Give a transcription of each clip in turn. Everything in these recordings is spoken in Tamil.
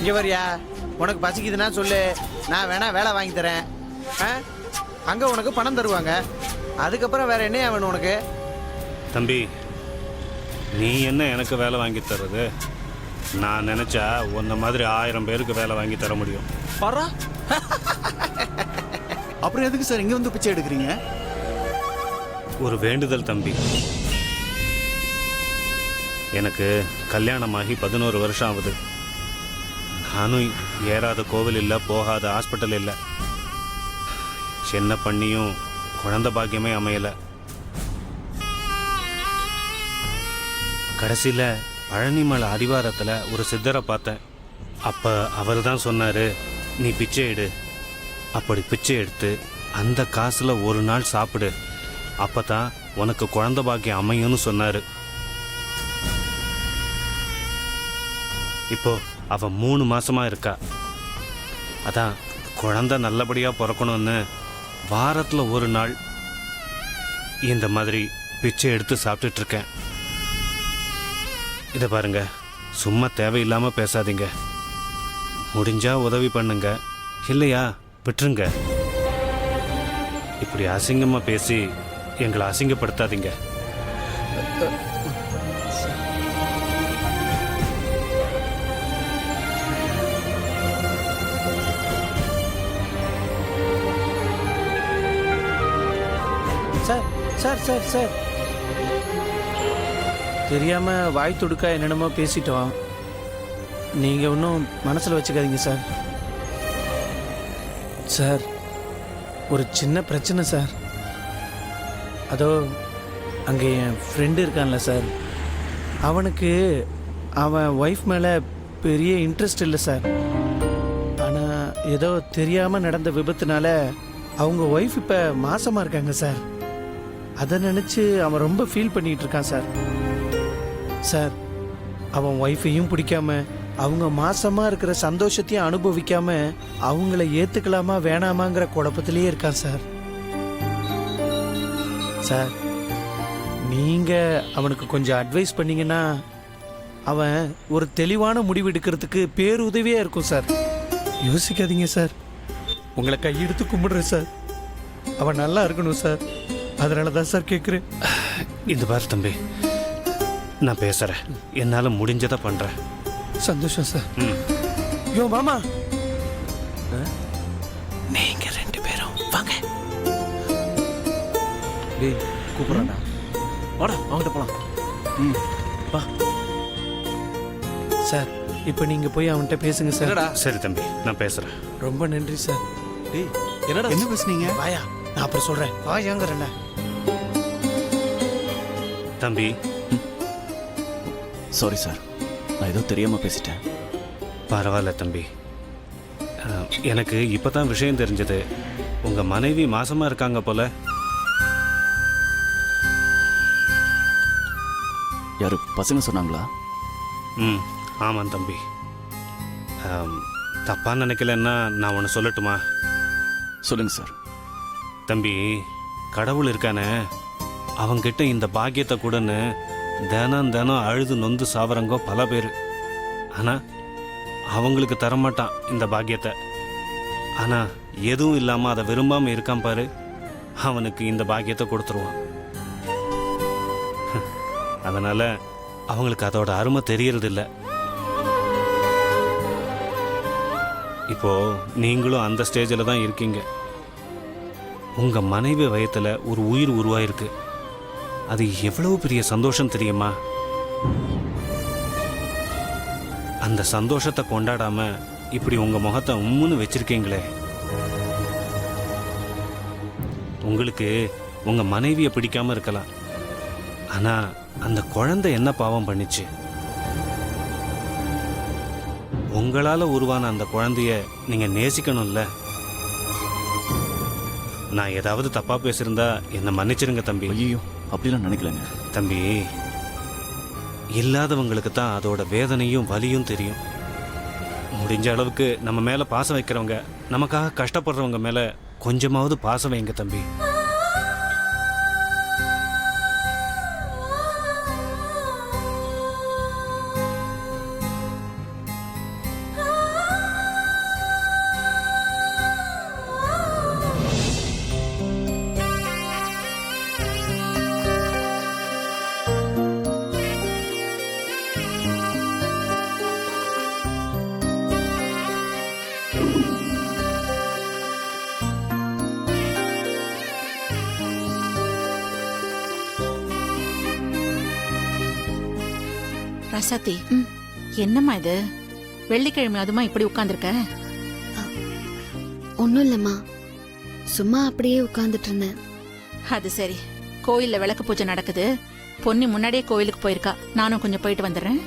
இங்கே வரியா? உனக்கு பசிக்குதுன்னா சொல்லு, நான் வேணா வேலை வாங்கி தரேன். அங்கே உனக்கு பணம் தருவாங்க. அதுக்கப்புறம் வேற என்ன வேணும் உனக்கு? தம்பி, நீ என்ன எனக்கு வேலை வாங்கி தர்றது? நான் நினச்சா உன்ன மாதிரி 1000 பேருக்கு வேலை வாங்கி தர முடியும். பரா அப்புறம் எதுக்கு சார் இங்கே வந்து பிச்சை எடுக்கிறீங்க? ஒரு வேண்டுதல் தம்பி. எனக்கு கல்யாணமாகி 11 வருஷம் ஆகுது. நானும் ஏறாத கோவில் இல்லை, போகாத ஹாஸ்பிட்டல் இல்லை. என்ன பண்ணியும் குழந்தை பாக்கியமே அமையலை. கடைசியில் பழனிமலை அடிவாரத்தில் ஒரு சித்தரை பார்த்தேன். அப்போ அவர் தான் சொன்னார், நீ பிச்சை எடு. அப்படி பிச்சை எடுத்து அந்த காசில் ஒரு நாள் சாப்பிடு, அப்போ தான் உனக்கு குழந்தை பாக்கியம் அமையும்னு சொன்னார். இப்போ அவன் 3 மாசமா இருக்கா. அதான் குழந்தை நல்லபடியாக பிறக்கணும்னு வாரத்தில் ஒரு நாள் இந்த மாதிரி பிச்சை எடுத்து சாப்பிட்டுட்டு இருக்கேன். இதை பாருங்க, சும்மா தேவையில்லாமல் பேசாதீங்க. முடிஞ்சா உதவி பண்ணுங்க, இல்லையா விட்டுருங்க. இப்படி அசிங்கமாக பேசி எங்களை அசிங்கப்படுத்தாதீங்க. சார் சார் சார் சார் தெரியாம வாய் துடுக்கா என்னென்னமோ பேசிட்டோம். நீங்க ஒன்றும் மனசில் வச்சுக்காதீங்க சார். சார், ஒரு சின்ன பிரச்சனை சார். அதோ அங்கே என் ஃப்ரெண்டு இருக்கான்ல சார், அவனுக்கு அவன் ஒய்ஃப் மேலே பெரிய இன்ட்ரெஸ்ட் இல்லை சார். ஆனால் ஏதோ தெரியாமல் நடந்த விபத்துனால அவங்க ஒய்ஃப் இப்போ மாசமாக இருக்காங்க சார். அதை நினச்சி அவன் ரொம்ப ஃபீல் பண்ணிகிட்டு இருக்கான் சார். சார், அவன் ஒய்ஃபையும் பிடிக்காம அவங்க மாசமாக இருக்கிற சந்தோஷத்தையும் அனுபவிக்காம அவங்கள ஏற்றுக்கலாமா வேணாமாங்கிற குழப்பத்திலேயே இருக்கான் சார். சார், நீங்கள் அவனுக்கு கொஞ்சம் அட்வைஸ் பண்ணீங்கன்னா அவன் ஒரு தெளிவான முடிவு எடுக்கிறதுக்கு பேருதவியாக இருக்கும் சார். யோசிக்காதீங்க சார், உங்களை கையெடுத்து கும்பிடுறேன் சார். அவன் நல்லா இருக்கணும் சார், அதனால தான் சார் கேட்குறேன். இந்த பாரு தம்பி, நான் பேசுகிறேன், என்னால் முடிஞ்சதை பண்ணுறேன். சந்தோஷம் சார். யோ மாமா, நீங்க 2 பேரும் வாங்க. டேய் கூப்பிட்றான்டா, வாடா அவங்ககிட்ட போகலாம். வா சார், இப்போ நீங்கள் போய் அவன்கிட்ட பேசுங்க சார். சரி தம்பி, நான் பேசுகிறேன். ரொம்ப நன்றி சார். டேய் என்னடா என்ன பேசுனீங்க? வாயா, நான் அப்புறம் சொல்கிறேன். வாயாங்கிறேன்ல தம்பி. சாரி சார், நான் ஏதோ தெரியாமல் பேசிட்டேன். பரவாயில்ல தம்பி. எனக்கு இப்போ தான் விஷயம் தெரிஞ்சது. உங்கள் மனைவி மாசமாக இருக்காங்க போல. யாரு பசங்க சொன்னாங்களா? ஆமாம் தம்பி. தப்பாக நினைக்கலன்னா நான் ஒன்று சொல்லட்டுமா? சொல்லுங்க சார். தம்பி, கடவுள் இருக்கானே, அவங்கிட்ட இந்த பாக்கியத்தை கூடன்னு தினம் தினம் அழுது நொந்து சாவரங்கோ பல பேர். ஆனால் அவங்களுக்கு தரமாட்டான் இந்த பாக்கியத்தை. ஆனால் எதுவும் இல்லாமல் அதை விரும்பாமல் இருக்கான் பாரு, அவனுக்கு இந்த பாக்கியத்தை கொடுத்துருவான். அதனால் அவங்களுக்கு அதோட அருமை தெரியறதில்ல. இப்போது நீங்களும் அந்த ஸ்டேஜில் தான் இருக்கீங்க. உங்கள் மனைவி வயத்தில் ஒரு உயிர் உருவாயிருக்கு. அது எவ்வளவு பெரிய சந்தோஷம் தெரியுமா? அந்த சந்தோஷத்தை கொண்டாடாம இப்படி உங்க முகத்தை உம்முன்னு வச்சிருக்கீங்களே. உங்களுக்கு உங்க மனைவியை பிடிக்காம இருக்கலாம், ஆனா அந்த குழந்தை என்ன பாவம் பண்ணிச்சு? உங்களால உருவான அந்த குழந்தைய நீங்க நேசிக்கணும்ல. நான் ஏதாவது தப்பா பேசியிருந்தா என்னை மன்னிச்சிருங்க தம்பி. ஐயோ, அப்படிலாம் நினைக்கலங்க தம்பி. இல்லாதவங்களுக்கு தான் அதோட வேதனையும் வலியும் தெரியும். முடிஞ்ச அளவுக்கு நம்ம மேல பாசம் வைக்கிறவங்க, நமக்காக கஷ்டப்படுறவங்க மேல கொஞ்சமாவது பாசம் வைங்க தம்பி. ரசாத்தி, ம். என்னம்மா இது? வெள்ளிக்கிழமை அதுமா இப்படி உட்கார்ந்திருக்க? ஒன்றும் இல்லைம்மா, சும்மா அப்படியே உட்காந்துட்டு இருந்தேன். அது சரி, கோயில்ல விளக்கு பூஜை நடக்குது. பொன்னி முன்னாடியே கோயிலுக்கு போயிருக்கா. நானும் கொஞ்சம் போயிட்டு வந்துடுறேன்.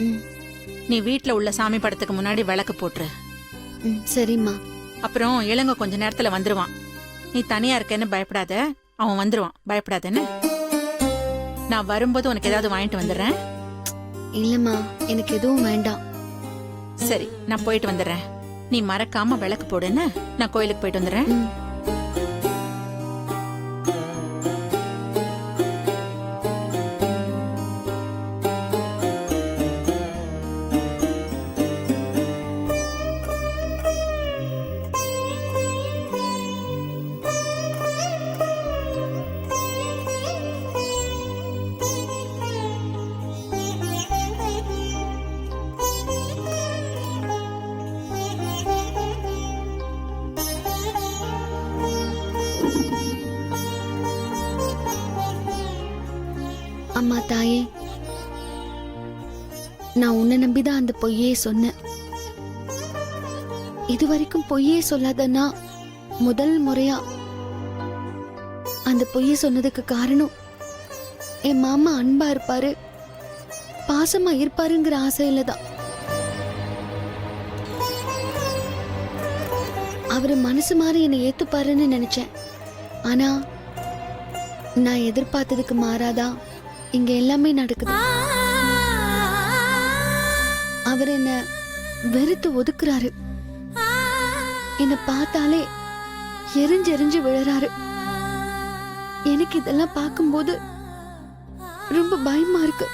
ம் நீ வீட்ல உள்ள சாமி படத்துக்கு முன்னாடி விளக்கு போட்டுரு. ம் சரிம்மா. அப்புறம் இளங்க கொஞ்ச நேரத்துல வந்துருவான். நீ தனியா இருக்கேன்னு பயப்படாத, அவன் வந்துருவான். பயப்படாதேன்னு. நான் வரும்போது உனக்கு ஏதாவது வாங்கிட்டு வந்துடுறேன். இல்லைம்மா, எனக்கு எதுவும் வேண்டாம். சரி, நான் போயிட்டு வந்துடுறேன். நீ மறக்காம விளக்கு போடுன்னு. நான் கோயிலுக்கு போயிட்டு வந்துடுறேன். ம் அம்மா தாயே, நான் உன்னை நம்பிதான் அந்த பொய்யே சொன்னேன். இதுவரைக்கும் பொய்யே சொல்லாதன்னா முதல் முறையா அந்த பொய்யை சொன்னதுக்கு காரணம் என் மாமா அன்பா இருப்பாரு, பாசமா இருப்பாருங்கிற ஆசையில தான். அவரு மனசு மாறி என்னை ஏத்துப்பாருன்னு நினைச்சேன். ஆனா நான் எதிர்பார்த்ததுக்கு மாறாதான் இங்க எல்லாமே நடக்குது. அவர் என்ன வெறுத்து ஒதுக்குறாரு. என்ன பார்த்தாலே எரிஞ்சு எரிஞ்சு விழறாரு. எனக்கு இதெல்லாம் பார்க்கும்போது ரொம்ப பயமா இருக்கு.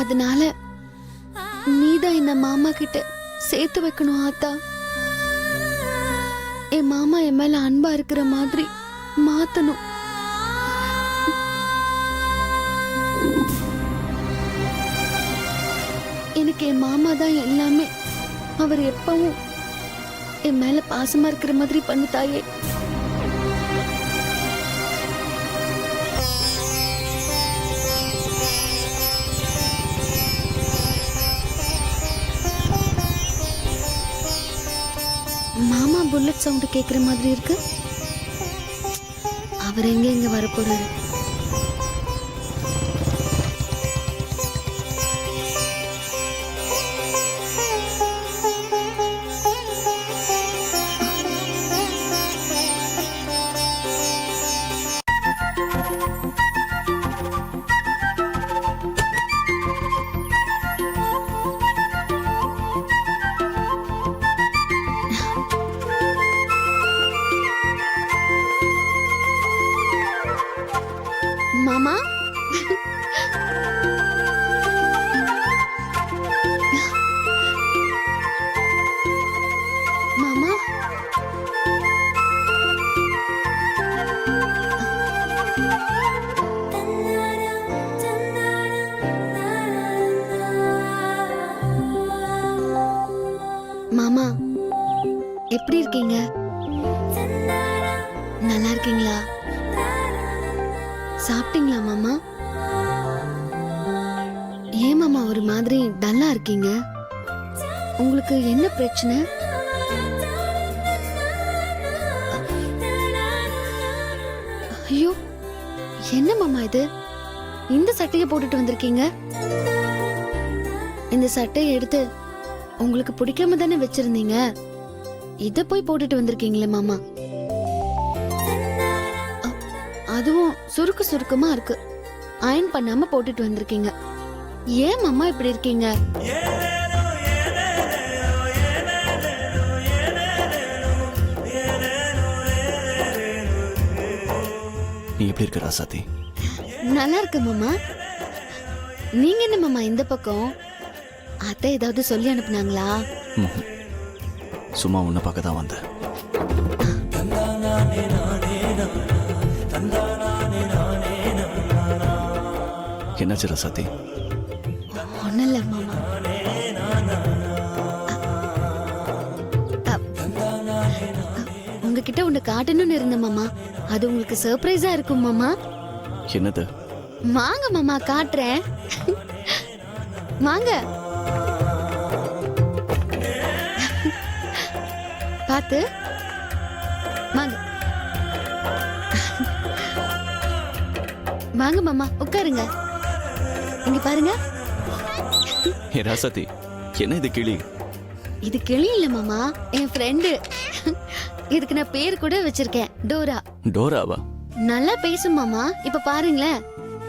அதனால நீதான் என்ன மாமா கிட்ட சேர்த்து வைக்கணும் ஆத்தா. என் மாமா என் மேல அன்பா இருக்கிற மாதிரி மாத்தணும். எனக்கு என் மாமா தான் எல்லாமே. அவர் எப்பவும் என் மேல பாசமா இருக்கிற மாதிரி பண்ணு தாயே. மாமா புல்லட் சவுண்ட் கேக்குற மாதிரி இருக்கு. அவர் எங்க இங்க வரப்போறாரு? மாமா, மாமா, மாமா எப்படி இருக்கீங்க? நல்லா இருக்கீங்களா? சாப்பிட்டீங்களா மாமா? ஏன் மாமா ஒரு மாதிரி டல்லா இருக்கீங்க? உங்களுக்கு என்ன பிரச்சனை? ஐயோ, என்ன மாமா இது? இந்த சட்டையை போட்டுட்டு வந்திருக்கீங்க. இந்த சட்டையை எடுத்து உங்களுக்கு பிடிக்காம தானே வச்சிருந்தீங்க. இத போய் போட்டுட்டு வந்திருக்கீங்களே மாமா. அதுவும் சுருக்கு சுருக்கமா இருக்கு. அயன் பண்ணாம போட்டுட்டு வந்திருக்கீங்க. ஏன் மாமா இப்படி இருக்கீங்க? நீ எப்படி இருக்க ராசாத்தி? நல்லா இருக்கு மாமா. நீங்க என்ன மாமா இந்த பக்கம்? அத்தை ஏதாவது சொல்லி அனுப்புனாங்களா? ம்ஹும். சும்மா உன்னை பார்க்க தான் வந்தேன். என்னாச்சு ராசாத்தி? ஒண்ணும் இல்ல மாமா. உங்ககிட்ட ஒண்ணு காட்டணும்னு இருந்த மாமா. அது உங்களுக்கு சர்ப்ரைஸா இருக்கும் மாமா. என்னது? வாங்க மாமா காட்டுறேன். வாங்க. பாத்து வாங்க. வாங்க மாமா உட்காருங்க. இங்க பாருங்க. ஏ ராசாத்தி, என்ன இது கிளி? இது கிளி இல்ல மாமா, என் ஃப்ரெண்டு. இதுக்கு நான் பேர் கூட வச்சிருக்கேன், டோரா. டோராவா? நல்லா பேசும் மாமா. இப்ப பாருங்களேன்.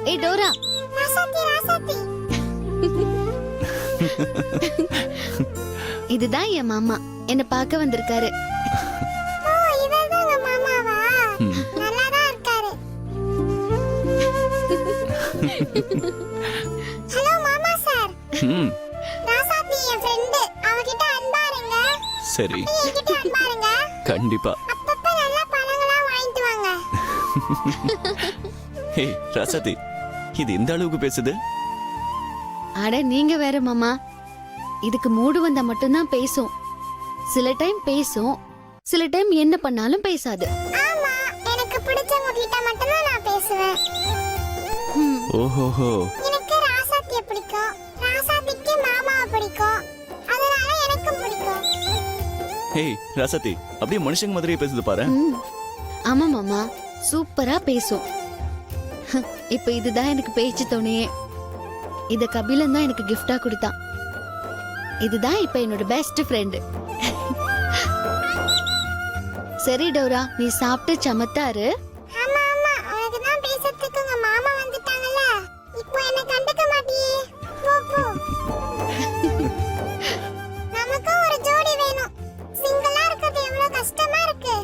ஏய் டோரா. இதுதான் என் மாமா, என்ன பார்க்க வந்திருக்காரு. ஹலோ மாமா சார். ம், ராசாத்தி என் ஃப்ரெண்ட். அவகிட்ட அன்பா இருங்க. சரி, என்கிட்ட அன்பா இருங்க. கண்டிப்பா. அப்பப்ப நல்ல பழங்களா வாங்கிட்டு வாங்க. ஹே ராசாத்தி, இது இந்த அளவுக்கு பேசுது? அட நீங்க வேற மாமா. இதுக்கு மூடு வந்தா மட்டும்தான் பேசும். சில டைம் பேசும், சில டைம் என்ன பண்ணாலும் பேசாது. ஆமா, எனக்கு பிடிச்சவங்க கிட்ட மட்டும் தான் நான் பேசுவேன். ம், ஓஹோஹோ. எனக்கு ராசாத்திய பிடிக்கும். ராசாத்திக்கு மாமாவை பிடிக்கும். அதனால எனக்கும் பிடிக்கும். ஹே ராசாத்தி, அப்படியே மனுஷங்க மாதிரியே பேசுது பாரு. ம். ஆமா மாமா, சூப்பரா பேசும். இப்ப இதுதான் எனக்கு பேச்சு துணையே. இத கபிலன் தான் எனக்கு கிஃப்டா கொடுத்தான். இதுதான் இப்ப என்னோட பெஸ்ட் ஃப்ரெண்ட். சரி டோரா, நீ சாப்பிட்டு சமத்தாரு. ஆமா ஆமா, உனக்கு தான் பேசுறதுக்கு உங்க மாமா வந்துட்டாங்கல்ல. இப்போ என்ன கண்டுக்க மாட்டியே. போ போ. நமக்கு ஒரு ஜோடி வேணும். சிங்கிளா இருக்கிறது எவ்வளவு கஷ்டமா இருக்கு.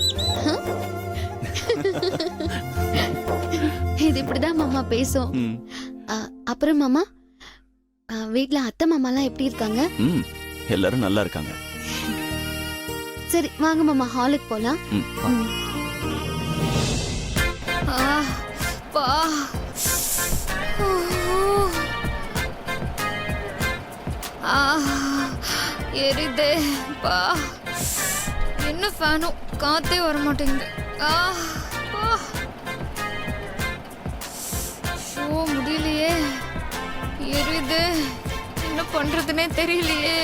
இது இப்படிதான் மாமா பேசும். ம், அப்புறம் மாமா, வீட்ல அத்தை மாமாலாம் எப்படி இருக்காங்க? ம், எல்லாரும் நல்லா இருக்காங்க. சரி வாங்க மாமா, ஹாலுக்கு போலாம். ம், வா. ம். எரிதே பா. என்ன ஃபேனும் காத்தே வர மாட்டேங்குது. ஷோ முடியலையே. எரியுது, என்ன பண்றதுனே தெரியலையே.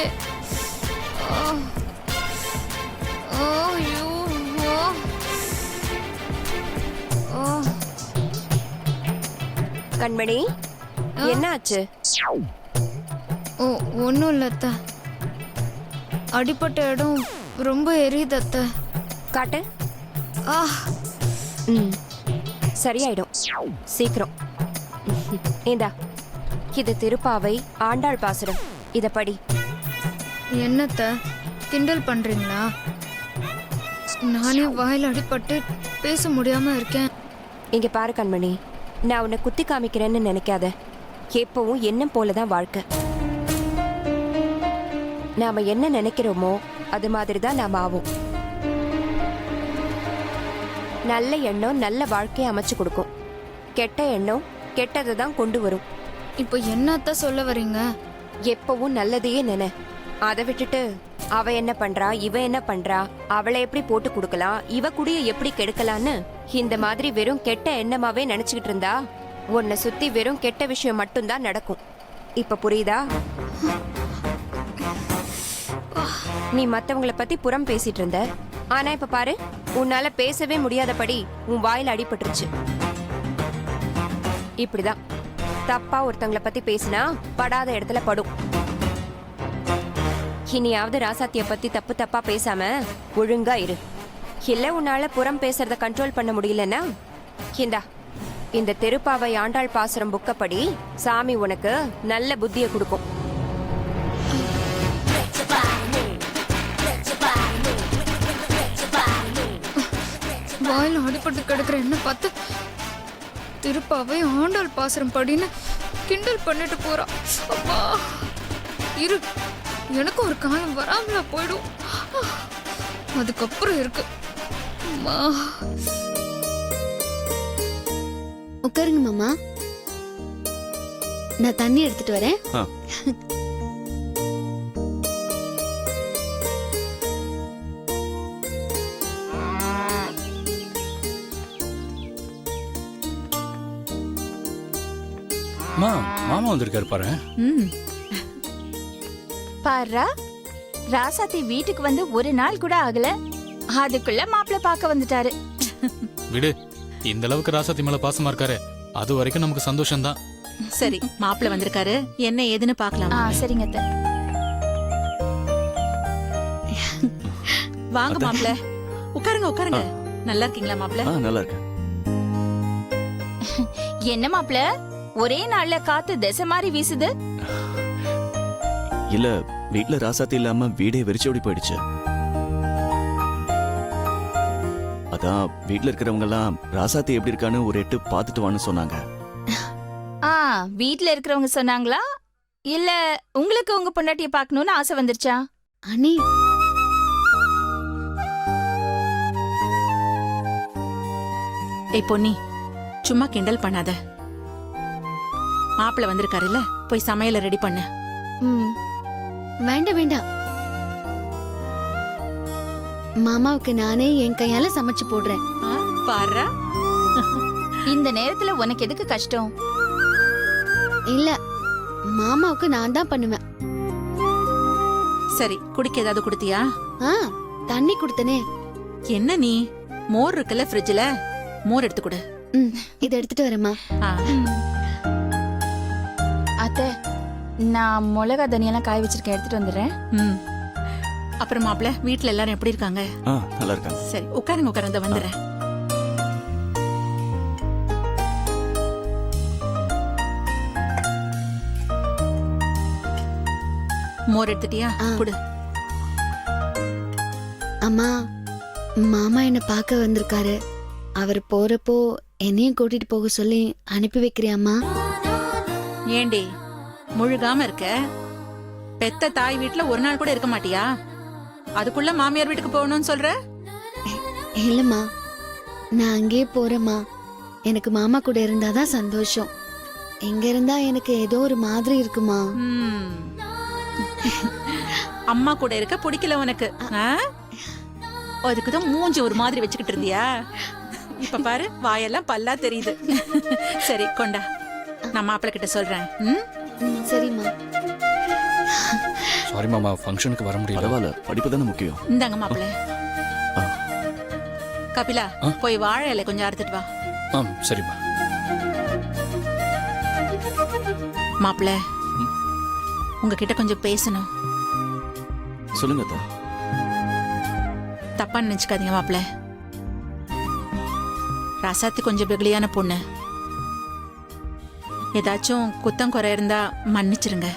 ஐயோ. கண்மணி, என்னாச்சு? ஒன்றும் இல்லை அத்தை. அடிப்பட்ட இடம் ரொம்ப எரியுது அத்தை. காட்டு. ஆ சரியாயிடும் சீக்கிரம். இந்தா, இது திருப்பாவை ஆண்டாள் பாசுரம். இத படி. என்னத்த கிண்டல் பண்றீங்களா? நானே வாயில அடிபட்டு பேச முடியாம இருக்கேன். இங்க பாரு கண்மணி, நான் உன்னை குத்தி காமிக்கிறேன்னு நினைக்காத. எப்பவும் என்ன போலதான் வாழ்க்கை. நாம என்ன நினைக்கிறோமோ அது மாதிரிதான் நாம ஆவோம். நல்ல எண்ணம் நல்ல வாழ்க்கையை அமைச்சு கொடுக்கும். கெட்ட எண்ணம் கெட்டதை தான் கொண்டு வரும். இப்போ என்னத்த சொல்ல வரீங்க? எப்பவும் நல்லதையே நினை. அதை விட்டுட்டு அவ என்ன பண்றா, இவ என்ன பண்றா, அவளை எப்படி போட்டு கொடுக்கலாம், இவ குடிய எப்படி கெடுக்கலான்னு இந்த மாதிரி வெறும் கெட்ட எண்ணமாவே நினைச்சுக்கிட்டு இருந்தா உன்னை சுத்தி வெறும் கெட்ட விஷயம் மட்டும்தான் நடக்கும். இப்ப புரியுதா? நீ மத்தவங்களை பத்தி புறம் பேசிட்டு இருந்த, ஆனா இப்ப பாரு, உன்னால பேசவே முடியாதபடி உன் வாயில அடிபட்டுருச்சு. இப்படிதான் தப்பா ஒருத்தவங்களை பத்தி பேசினா படாத இடத்துல படும். இனியாவது ராசாத்திய பத்தி தப்பு தப்பா பேசாம ஒழுங்கா இரு. இல்ல உன்னால புறம் பேசுறத கண்ட்ரோல் பண்ண முடியலன்னா இந்தா, இந்த திருப்பாவை ஆண்டாள் பாசுரம் புக்கப்படி சாமி உனக்கு நல்ல புத்திய கொடுக்கும். வாயில அடிபட்டு கிடக்குற என்ன பார்த்து திருப்பாவை ஆண்டாள் பாசுரம் படின்னு கிண்டல் பண்ணிட்டு போறா. அப்பா இரு, எனக்கு ஒரு காலம் வராமல போயிடும். அதுக்கப்புறம் இருக்கு. அம்மா. உட்காருங்க மாமா, நான் தண்ணி எடுத்துட்டு வரேன். ஆ. மாமா வந்திருக்காரு பாரு. ம் பாரா, ராசாத்தி வீட்டுக்கு வந்து ஒரு நாள் கூட ஆகல, அதுக்குள்ள மாப்பிள்ள பார்க்க வந்துட்டாரு. விடு, இந்த அளவுக்கு ராசாத்தி மேல பாசமா இருக்காரு, அது வரைக்கும் நமக்கு சந்தோஷம்தான். சரி, மாப்பிள்ள வந்திருக்காரு, என்ன ஏதுன்னு பார்க்கலாம். சரிங்க அத்தை. வாங்க மாப்பிள்ள, உட்காருங்க உட்காருங்க. நல்லா இருக்கீங்களா மாப்பிள்ள? நல்லா இருக்கேன். என்ன மாப்பிள்ள, ஒரே நாள்ல காத்து திசை மாதிரி வீசுது? இல்ல, வீட்ல ராசாத்தி இல்லாம வீடே வெறிச்சோடி போயிடுச்சு. அதான் வீட்ல இருக்கிறவங்க எல்லாம் ராசாத்தி எப்படி இருக்கான்னு ஒரு எட்டு பார்த்துட்டு வான்னு சொன்னாங்க. வீட்ல இருக்கிறவங்க சொன்னாங்களா, இல்ல உங்களுக்கு உங்க பொண்டாட்டிய பார்க்கணும்னு ஆசை வந்துருச்சா? அனி, ஏய் பொன்னி, சும்மா கிண்டல் பண்ணாத. மாப்பிள்ள வந்திருக்காருல்ல, போய் சமையல ரெடி பண்ணு. வேண்டாம் வேண்டாம், மாமாவுக்கு நானே என் கையால சமைச்சு போடுறேன். பாரு, இந்த நேரத்துல உனக்கு எதுக்கு கஷ்டம்? இல்ல, மாமாவுக்கு நான் தான் பண்ணுவேன். சரி, குடிக்க ஏதாவது குடுத்தியா? தண்ணி கொடுத்தனே. என்ன நீ, மோர் இருக்குல்ல ஃப்ரிட்ஜ்ல, மோர் எடுத்து கொடு. இதை எடுத்துட்டு வரேம்மா. அத்தை, நான் மிளகா தனியெல்லாம் காய வச்சிருக்கேன், எடுத்துட்டு வந்துடுறேன். அப்புறம் மாப்பிள்ள, வீட்ல எல்லாரும் எப்படி இருக்காங்க? நல்லா இருக்காங்க. சரி, உட்காருங்க உட்காருங்க, வந்துடுறேன். மோர் எடுத்துட்டியா? குடு. அம்மா, மாமா என்ன பார்க்க வந்திருக்காரு. அவர் போறப்போ என்னையும் கூட்டிட்டு போக சொல்லி அனுப்பி வைக்கிறியாம்மா? ஏண்டி முழுகாம இருக்க? பெத்த தாய் வீட்டுல ஒரு நாள் கூட இருக்க மாட்டியா? அதுக்குள்ள மாமியார் வீட்டுக்கு போகணும்னு சொல்ற? இல்லம்மா, நான் அங்கேயே போறேம்மா. எனக்கு மாமா கூட இருந்தாதான் சந்தோஷம். இங்க இருந்தா எனக்கு ஏதோ ஒரு மாதிரி இருக்குமா. அம்மா கூட இருக்க பிடிக்கல உனக்கு? அதுக்குதான் மூஞ்சி ஒரு மாதிரி வச்சுக்கிட்டு இருந்தியா? இப்ப பாரு, வாயெல்லாம் பல்லா தெரியுது. சரி கொண்டா, நான் மாப்பிள்ள கிட்ட சொல்றேன். சரிம்மா. சாரி மாமா, ஃபங்க்ஷனுக்கு வர முடியல. பரவாயில்ல, படிப்பு தானே முக்கியம். இந்தாங்க மாப்பிள்ள. கபிலா, போய் வாழை இலை கொஞ்சம் அறுத்துட்டு வா. சரிம்மா. மாப்பிள்ள, உங்ககிட்ட கொஞ்சம் பேசணும். சொல்லுங்க அத்தா. தப்பா நினைச்சுக்காதீங்க மாப்பிள்ள. ராசாத்தி கொஞ்சம் வெகுளியான பொண்ணு. ஏதாச்சும் குத்தம் குறை இருந்தா மன்னிச்சிருங்க.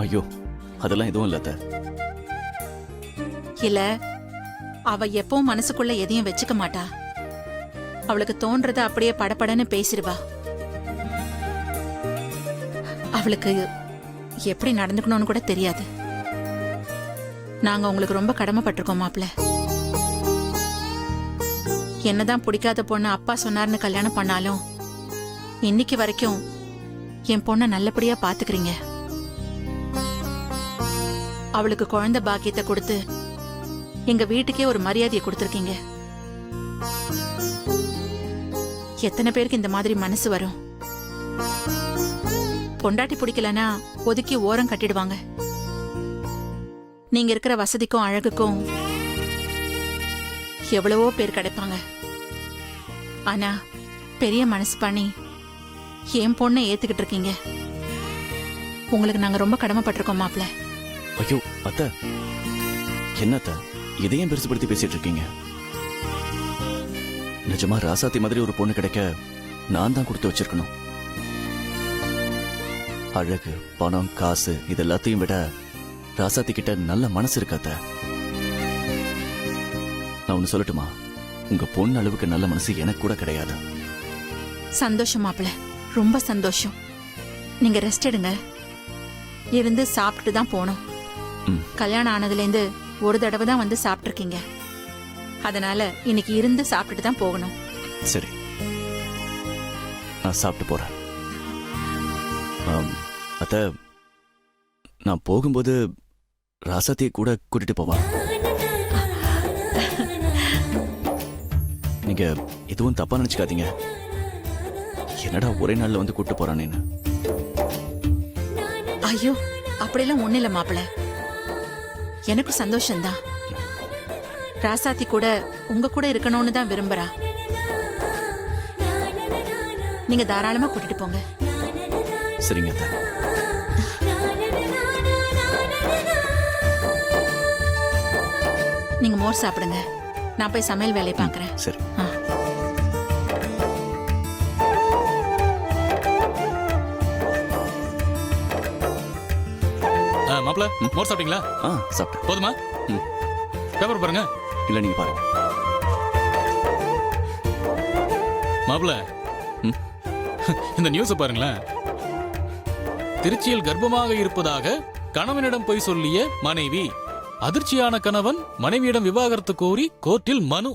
ஐயோ, அதெல்லாம் எதுவும் இல்ல அத்தா. இல்ல, அவ எப்பவும் மனசுக்குள்ள எதையும் வச்சுக்க மாட்டா. அவளுக்கு தோன்றத அப்படியே படபடன்னு பேசிடுவா. அவளுக்கு எப்படி நடந்துக்கணும்னு கூட தெரியாது. நாங்க உங்களுக்கு ரொம்ப கடமைப்பட்டிருக்கோம் மாப்பிள்ள. என்னதான் பிடிக்காத பொண்ணு அப்பா சொன்னார்னு கல்யாணம் பண்ணாலும் இன்னைக்கு வரைக்கும் என் பொண்ணை நல்லபடியா பாத்துக்கிறீங்க. அவளுக்கு குழந்தை பாக்கியத்தை கொடுத்து எங்க வீட்டுக்கே ஒரு மரியாதையை கொடுத்துருக்கீங்க. எத்தனை பேருக்கு இந்த மாதிரி மனசு வரும்? பொண்டாட்டி பிடிக்கலனா ஒதுக்கி ஓரம் கட்டிடுவாங்க. நீங்க இருக்கிற வசதிக்கும் அழகுக்கும் எவ்வளவோ பேர் கிடைப்பாங்க. ஆனா பெரிய மனசு பண்ணி என் பொண்ணை ஏத்துக்கிட்டு இருக்கீங்க. உங்களுக்கு நாங்க ரொம்ப கடமைப்பட்டிருக்கோம் மாப்பிள்ள. ஐயோ அத்தை, என்ன அத்தை இதையும் பெருசுபடுத்தி பேசிட்டு இருக்கீங்க? நிஜமா ராசாத்தி மாதிரி ஒரு பொண்ணு கிடைக்க நான் தான் கொடுத்து வச்சிருக்கணும். அழகு, பணம், காசு இது எல்லாத்தையும் விட ராசாத்தி கிட்ட நல்ல மனசு இருக்காத்த. நான் ஒண்ணு சொல்லட்டுமா, உங்க பொண்ணு அளவுக்கு நல்ல மனசு எனக்கு கூட கிடையாது. சந்தோஷம் மாப்பிள்ள, ரொம்ப சந்தோஷம். நீங்க ரெஸ்ட் எடுங்க, இருந்து சாப்பிட்டு தான் போனோம். கல்யாணம் ஆனதுலேருந்து ஒரு தடவை தான் வந்து சாப்பிட்டுருக்கீங்க. அதனால இன்னைக்கு இருந்து சாப்பிட்டுட்டு தான் போகணும். சரி, நான் சாப்பிட்டு போறேன். அத்தை, நான் போகும்போது ராசாத்தியை கூட கூட்டிட்டு போவா. நீங்க எதுவும் தப்பா நினைச்சுக்காதீங்க. என்னடா ஒரே நாள்ல வந்து கூட்டு போறானேன்னு. ஐயோ அப்படியெல்லாம் ஒண்ணு இல்ல மாப்பிள. எனக்கு சந்தோஷம்தான். ராசாத்தி கூட உங்க கூட இருக்கணும்னு தான் விரும்புறா. நீங்க தாராளமா கூட்டிட்டு போங்க. சரிங்க அத்தை. நீங்க மோர் சாப்பிடுங்க. நான் போய் சமையல் வேலையை பார்க்கறேன். சரி. ஆ. மாப்பிள மோர் சாப்பிட்டீங்களா? சாப்பிட்டேன். போதுமா? ம். பேப்பர் பாருங்க. இல்ல நீங்க பாருங்க. மாப்பிள இந்த நியூஸ் பாருங்களேன். திருச்சியில் கர்ப்பமாக இருப்பதாக கணவனிடம் போய் சொல்லிய மனைவி. அதிர்ச்சியான கணவன் மனைவியிடம் விவாகரத்து கோரி கோர்ட்டில் மனு.